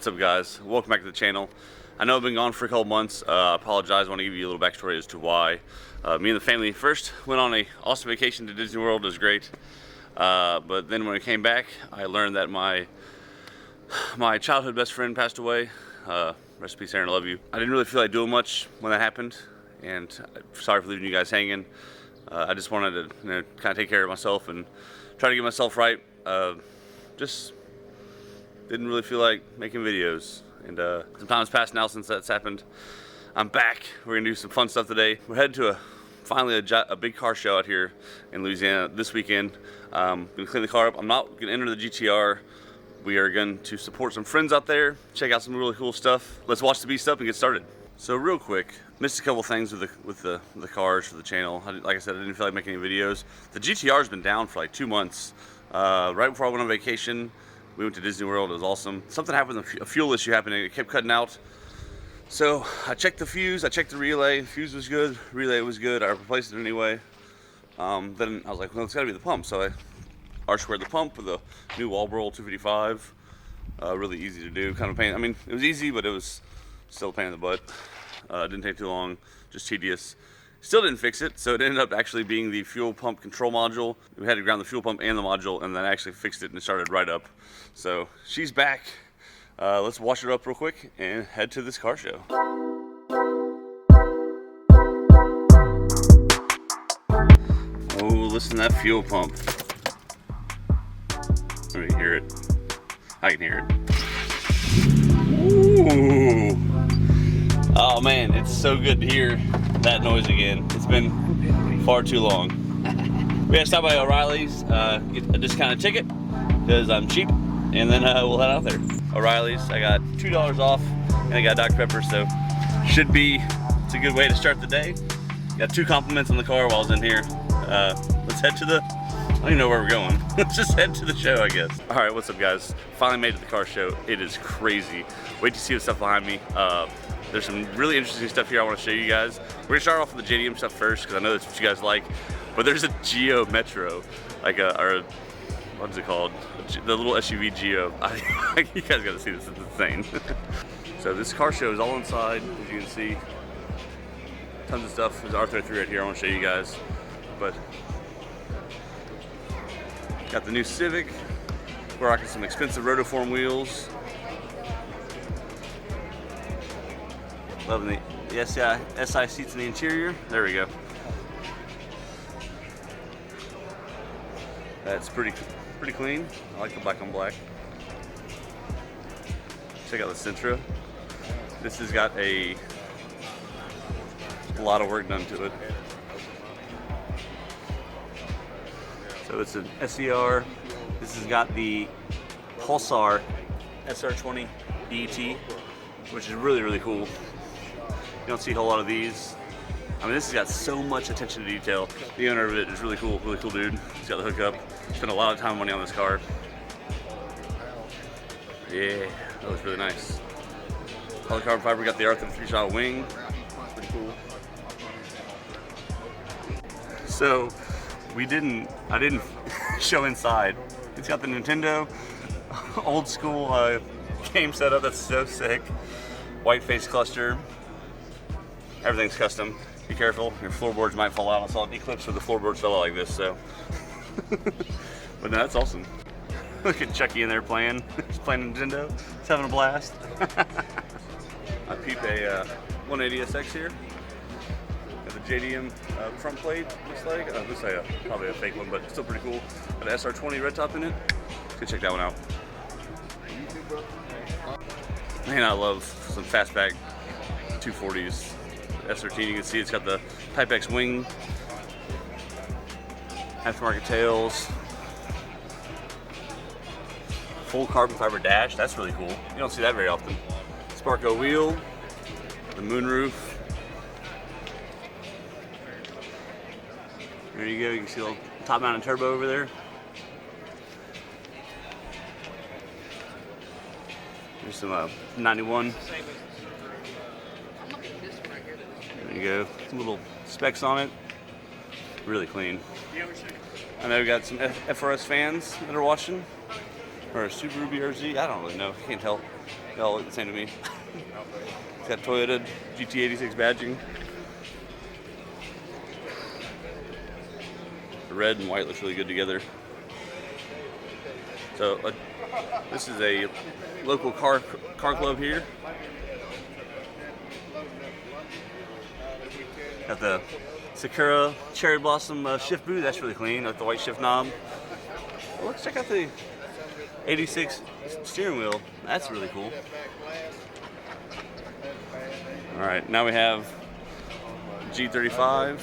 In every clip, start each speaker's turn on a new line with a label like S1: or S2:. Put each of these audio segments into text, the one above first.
S1: What's up, guys? Welcome back to the channel. I know I've been gone for a couple months. I apologize. I want to give you a little backstory as to why. Me and the family first went on a awesome vacation to Disney World. It was great. But then when I came back, I learned that my childhood best friend passed away. Rest in peace, Aaron. I love you. I didn't really feel like doing much when that happened, and sorry for leaving you guys hanging. I just wanted to, kind of take care of myself and try to get myself right. Just didn't really feel like making videos, and some time's passed now since that's happened. I'm back. We're gonna do some fun stuff today. We're headed to finally a big car show out here in Louisiana this weekend. Gonna clean the car up. I'm not gonna enter the GTR. We are going to support some friends out there, check out some really cool stuff. Let's watch the beast up and get started. So real quick, missed a couple things with the cars for the channel. Like I said, I didn't feel like making any videos. The GTR's been down for like 2 months. Right before I went on vacation, we went to Disney World. It was awesome. Something happened, a fuel issue happened, it kept cutting out. So I checked the fuse, I checked the relay. Fuse was good, relay was good. I replaced it anyway. Then I was like, well, it's gotta be the pump. So I R-squared the pump with a new Walbro 255. Really easy to do, kind of pain. I mean, it was easy, but it was still a pain in the butt. Didn't take too long, just tedious. Still didn't fix it, so it ended up actually being the fuel pump control module. We had to ground the fuel pump and the module, and then I actually fixed it and it started right up. So she's back. Let's wash it up real quick and head to this car show. Oh, listen to that fuel pump. Let me hear it. I can hear it. Ooh. Oh man, it's so good to hear that noise again. It's been far too long. We had to stop by O'Reilly's, get a discounted ticket because I'm cheap, and then we'll head out there. O'Reilly's, I got $2 off, and I got Dr. Pepper, so it's a good way to start the day. Got 2 compliments on the car while I was in here. Let's head to I don't even know where we're going. Let's just head to the show, I guess. All right, what's up, guys? Finally made it to the car show. It is crazy. Wait to see the stuff behind me. There's some really interesting stuff here I want to show you guys. We're gonna start off with the JDM stuff first because I know that's what you guys like. But there's a Geo Metro, like what's it called? The little SUV Geo. You guys gotta see this. It's insane. So this car show is all inside, as you can see. Tons of stuff. There's R33 right here. I want to show you guys. But got the new Civic. We're rocking some expensive Rotoform wheels. Loving the SI seats in the interior. There we go. That's pretty clean. I like the black on black. Check out the Sentra. This has got a lot of work done to it. So it's an SER. This has got the Pulsar SR20 DET, which is really, really cool. You don't see a whole lot of these. I mean, this has got so much attention to detail. The owner of it is really cool dude. He's got the hookup. Spent a lot of time and money on this car. Yeah, that looks really nice. Color carbon fiber, got the R33 style wing. Pretty cool. So, I didn't show inside. It's got the Nintendo old school game setup. That's so sick. White face cluster. Everything's custom. Be careful, your floorboards might fall out. I saw an Eclipse where the floorboards fell out like this, so. But no, that's awesome. Look at Chucky in there playing. He's playing Nintendo. He's having a blast. I peeped a 180SX here. Got the JDM front plate, looks like. Looks like probably a fake one, but still pretty cool. Got an SR20 red top in it. Go check that one out. Man, I love some fastback 240s. S13, you can see it's got the Type X wing, aftermarket tails, full carbon fiber dash. That's really cool. You don't see that very often. Sparko wheel, the moonroof. There you go. You can see the top mounted turbo over there. There's some 91. There you go. Some little specs on it. Really clean. I know we got some FRS fans that are watching. Or a Subaru BRZ. I don't really know. Can't tell. They all look the same to me. It's got Toyota GT86 badging. The red and white looks really good together. So this is a local car club here. Got the Sakura cherry blossom shift boot. That's really clean. Like the white shift knob. Oh, let's check out the 86 steering wheel. That's really cool. All right, now we have G35.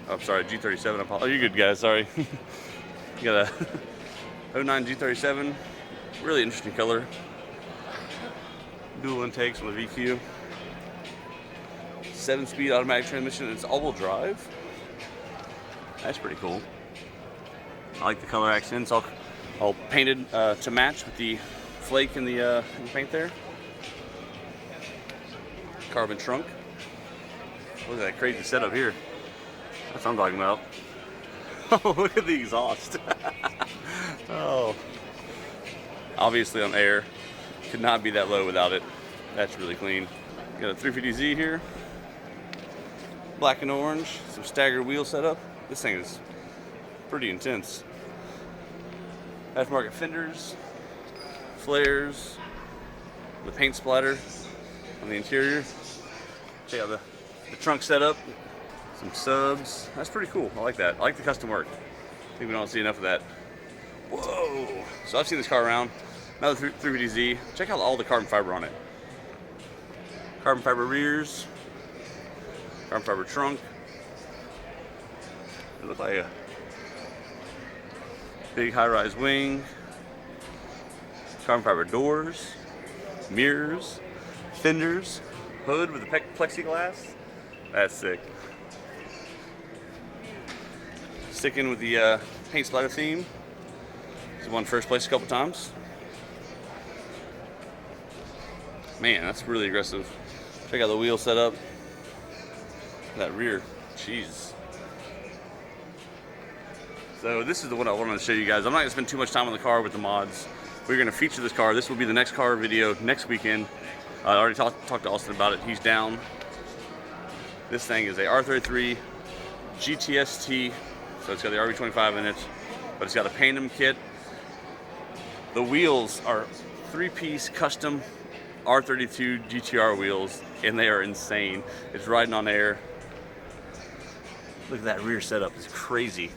S1: Oh, sorry, G37. Oh, you're good, guys. Sorry. You got a 09 G37. Really interesting color. Dual intakes on the VQ. 7-speed automatic transmission. It's all-wheel drive. That's pretty cool. I like the color accents. All painted to match with the flake in the paint there. Carbon trunk. Look at that crazy setup here. That's what I'm talking about. Oh, look at the exhaust. Oh. Obviously on air. Could not be that low without it. That's really clean. Got a 350Z here. Black and orange. Some staggered wheel setup. This thing is pretty intense. Aftermarket fenders. Flares. The paint splatter on the interior. Check out the trunk setup. Some subs. That's pretty cool. I like that. I like the custom work. I think we don't see enough of that. Whoa! So I've seen this car around. Another 350Z. Check out all the carbon fiber on it. Carbon fiber rears. Carbon fiber trunk. It looks like a big high-rise wing. Carbon fiber doors. Mirrors. Fenders. Hood with the plexiglass. That's sick. Sticking with the paint splatter theme. It's won first place a couple times. Man, that's really aggressive. Check out the wheel setup. That rear, jeez. So this is the one I wanted to show you guys. I'm not gonna spend too much time on the car with the mods. We're gonna feature this car. This will be the next car video next weekend. I already talked to Austin about it. He's down. This thing is a R33 GTST. So it's got the RB25 in it, but it's got a Pandem kit. The wheels are 3-piece custom R32 GTR wheels, and they are insane. It's riding on air. Look at that rear setup, it's crazy.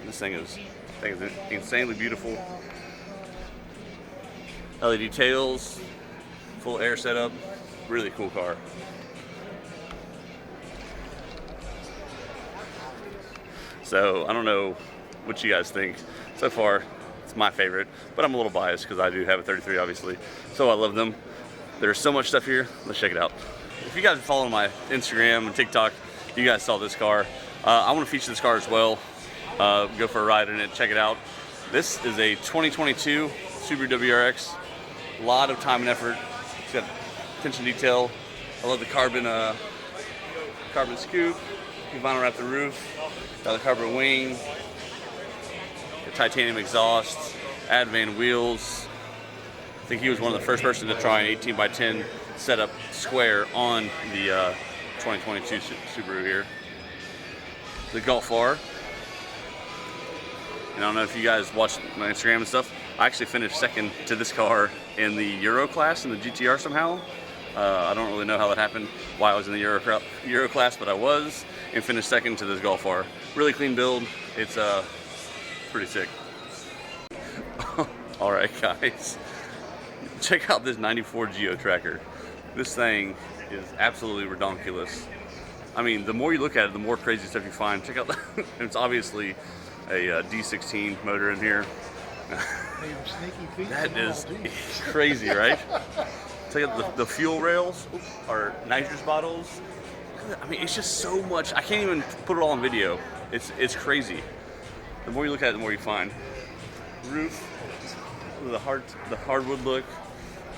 S1: This thing is insanely beautiful. LED tails, full air setup, really cool car. So I don't know what you guys think. So far, it's my favorite, but I'm a little biased because I do have a 33, obviously. So I love them. There's so much stuff here. Let's check it out. If you guys are following my Instagram and TikTok, you guys saw this car. I want to feature this car as well. Go for a ride in it. Check it out. This is a 2022 Subaru WRX. A lot of time and effort. It's got attention to detail. I love the carbon scoop. You vinyl wrap the roof. Got the carbon wing, the titanium exhaust, Advan wheels. I think he was one of the first person to try an 18x10 setup square on the 2022 Subaru here. The Golf R. And I don't know if you guys watch my Instagram and stuff. I actually finished second to this car in the Euro class in the GTR somehow. I don't really know how that happened, why I was in the Euro class, but I was, and finished second to this Golf R. Really clean build. It's pretty sick. All right, guys, check out this '94 Geo Tracker. This thing is absolutely redonkulous. I mean, the more you look at it, the more crazy stuff you find. Check out that. It's obviously a D16 motor in here. That is crazy, right? Check out the fuel rails are nitrous bottles. I mean, it's just so much. I can't even put it all on video. It's crazy. The more you look at it, the more you find. Roof, the hardwood look.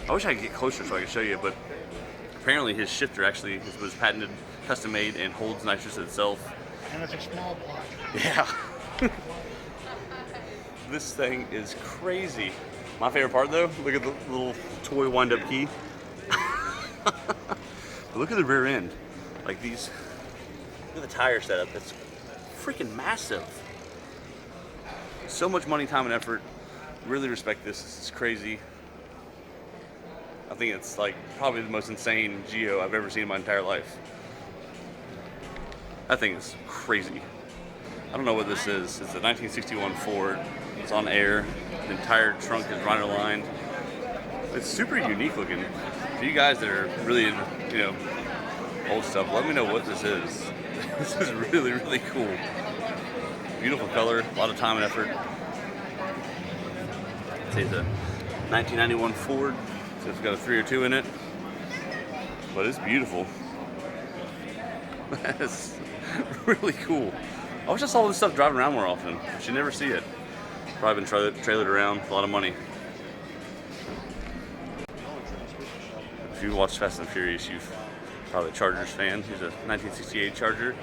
S1: I wish I could get closer so I could show you, but apparently his shifter actually was patented, custom made, and holds nitrous itself.
S2: And it's a small block.
S1: Yeah. This thing is crazy. My favorite part though, look at the little toy wind-up key. But look at the rear end. Like these, look at the tire setup. It's freaking massive. So much money, time, and effort. Really respect this. This is crazy. I think it's like probably the most insane Geo I've ever seen in my entire life. That thing is crazy. I don't know what this is. It's a 1961 Ford. It's on air. The entire trunk is Rhino lined. It's super unique looking. For you guys that are really, you know, old stuff, let me know what this is. This is really, really cool. Beautiful color, a lot of time and effort. It's a 1991 Ford, so it's got a 302 in it, but it's beautiful. That's really cool. I wish I saw this stuff driving around more often. You never see it. Probably been trailered around, a lot of money. If you watch Fast and Furious, you're probably a Chargers fan. Here's a 1968 Charger.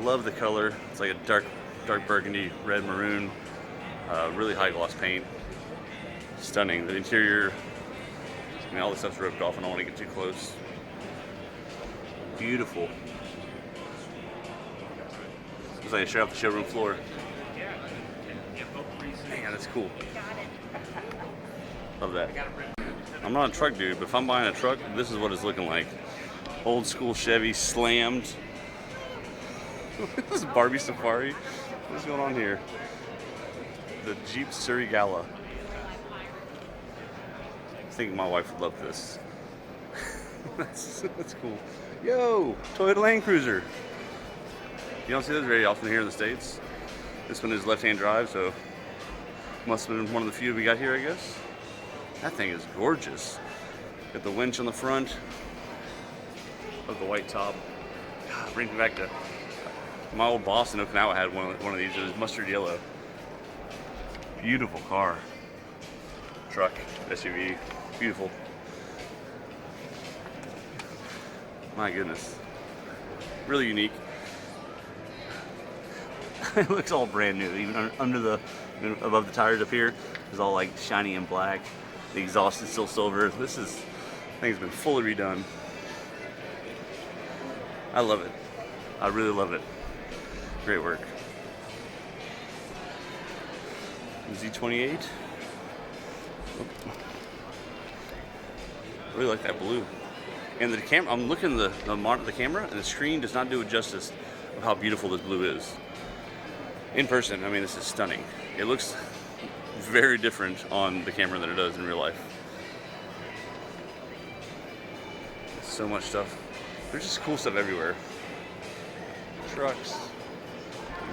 S1: Love the color. It's like a dark burgundy, red maroon, really high gloss paint. Stunning. The interior, I mean, all the stuff's ripped off. I don't want to get too close. Beautiful. Looks like straight off the showroom floor. Man, that's cool. Love that. I'm not a truck dude, but if I'm buying a truck, this is what it's looking like. Old school Chevy slammed. This is Barbie Safari. What's going on here? The Jeep Surrey Gala. I think my wife would love this. That's cool. Yo, Toyota Land Cruiser. You don't see those very often here in the States. This one is left-hand drive, so must have been one of the few we got here, I guess. That thing is gorgeous. Got the winch on the front. Love the white top. God, brings me back to my old boss in Okinawa had one of these. It was mustard yellow. Beautiful car. Truck, SUV. Beautiful. My goodness. Really unique. It looks all brand new. Even under the, above the tires up here, is all like shiny and black. The exhaust is still silver. This thing's been fully redone. I love it. I really love it. Great work. Z28. I really like that blue. And the camera, I'm looking at the camera, and the screen does not do it justice of how beautiful this blue is. In person, I mean, this is stunning. It looks very different on the camera than it does in real life. So much stuff. There's just cool stuff everywhere. Trucks,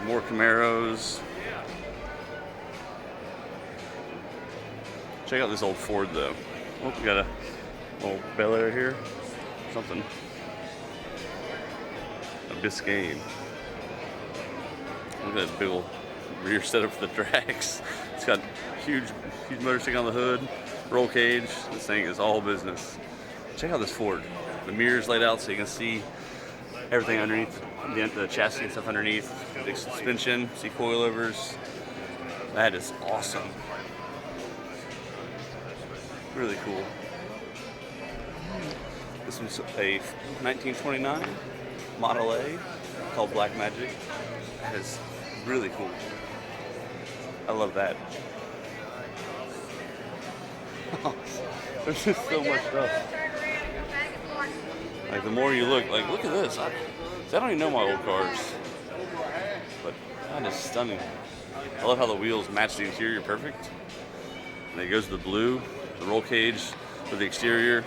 S1: more Camaros. Check out this old Ford though. Oh, we got a old Bel Air here. Something. A Biscayne. Look at that big old rear setup for the tracks. It's got huge motorstick on the hood, roll cage. This thing is all business. Check out this Ford. The mirrors laid out so you can see everything underneath, the chassis and stuff underneath. The suspension, see coilovers. That is awesome. Really cool. This one's a 1929 Model A called Black Magic. That is really cool. I love that. There's just so much stuff. Like the more you look at this. I don't even know my old cars, but that is stunning. I love how the wheels match the interior perfect. And it goes to the blue, the roll cage for the exterior.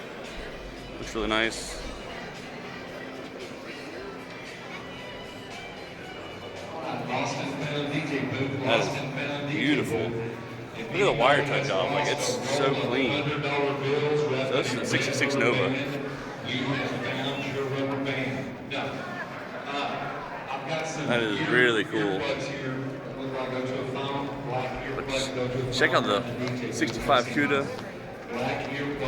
S1: Looks really nice. That is beautiful. Look at the wire cut job. Like, it's so clean. So this is a 66 Nova. That is really cool. But check out the 65 CUDA.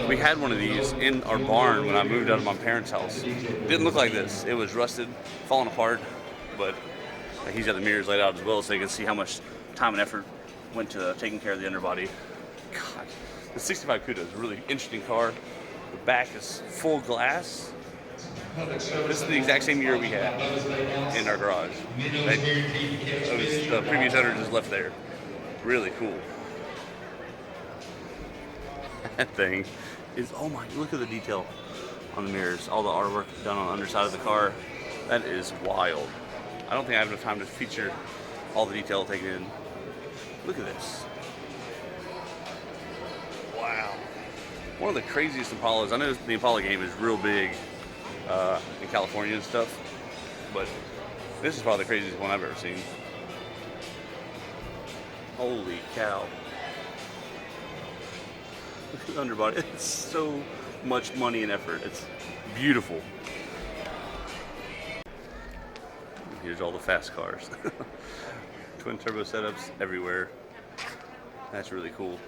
S1: We had one of these in our barn when I moved out of my parents' house. It didn't look like this. It was rusted, falling apart, but he's got the mirrors laid out as well so you can see how much time and effort went to taking care of the underbody. God, The 65 Cuda is a really interesting car. The back is full glass. This is the exact same year we had in our garage. The previous owner just left there. Really cool. That thing is, oh my, look at the detail on the mirrors. All the artwork done on the underside of the car. That is wild. I don't think I have enough time to feature all the detail taken in. Look at this. Wow. One of the craziest Impalas. I know the Impala game is real big in California and stuff, but this is probably the craziest one I've ever seen. Holy cow. Look at the underbody. It's so much money and effort. It's beautiful. Here's all the fast cars. Twin turbo setups everywhere. That's really cool.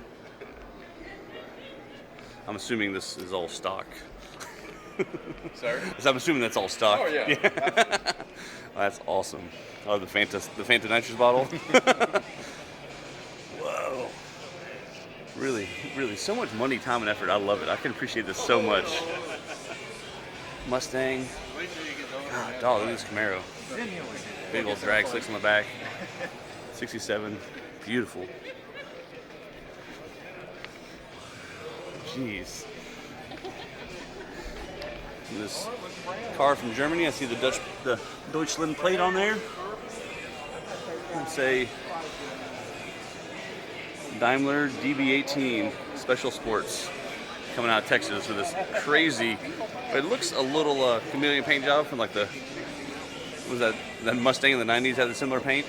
S1: I'm assuming this is all stock.
S2: Sorry?
S1: So I'm assuming that's all stock.
S2: Oh yeah.
S1: That's awesome. Oh, the Fanta nitrous bottle. Whoa. Really, really, so much money, time, and effort. I love it. I can appreciate this so much. Mustang. God, dog, look at this Camaro. Big old drag slicks on the back. 67. Beautiful. Jeez. And this car from Germany, I see the Deutschland plate on there. Let's say Daimler DB18 Special Sports coming out of Texas with this crazy, it looks a little chameleon paint job from like the, what was that Mustang in the 90s had a similar paint.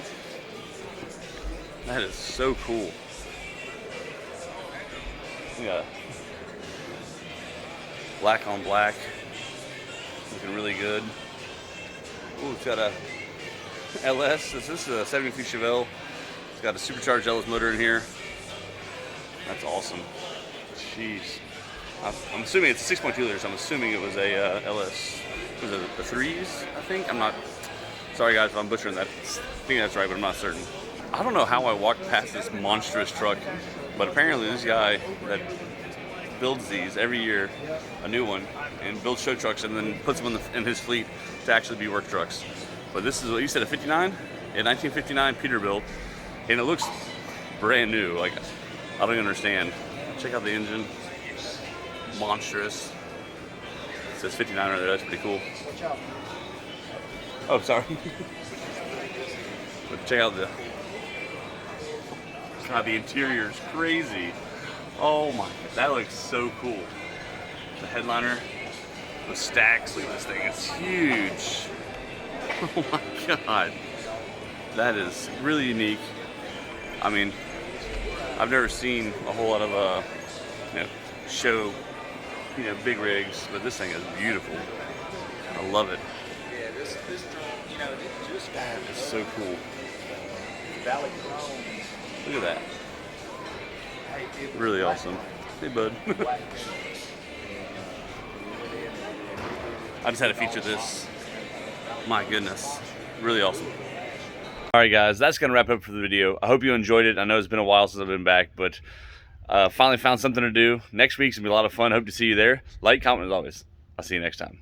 S1: That is so cool. Yeah. Black on black. Looking really good. Ooh, it's got a LS. This is a 73 Chevelle. It's got a supercharged LS motor in here. That's awesome. Jeez. I'm assuming it's 6.2 liters. I'm assuming it was a LS. Was it the threes, I think? I'm not. Sorry guys if I'm butchering that. I think that's right, but I'm not certain. I don't know how I walked past this monstrous truck, but apparently this guy that builds these every year, a new one, and builds show trucks and then puts them in his fleet to actually be work trucks. But this is what you said, a 59? A 1959 Peterbilt, and it looks brand new. Like, I don't even understand. Check out the engine. Monstrous. It says 59 right there, that's pretty cool. Oh, sorry. But check out the, God, the interior is crazy. Oh my, that looks so cool. The headliner, the stacks, look at this thing, it's huge. Oh my God. That is really unique. I mean, I've never seen a whole lot of show, big rigs, but this thing is beautiful. I love it.
S2: Yeah, this just
S1: that is so cool.
S2: Valley Chrome.
S1: Look at that. Really awesome. Hey, bud. I just had to feature this. My goodness. Really awesome. Alright guys, that's going to wrap it up for the video. I hope you enjoyed it. I know it's been a while since I've been back, but finally found something to do. Next week's going to be a lot of fun. Hope to see you there. Like, comment as always. I'll see you next time.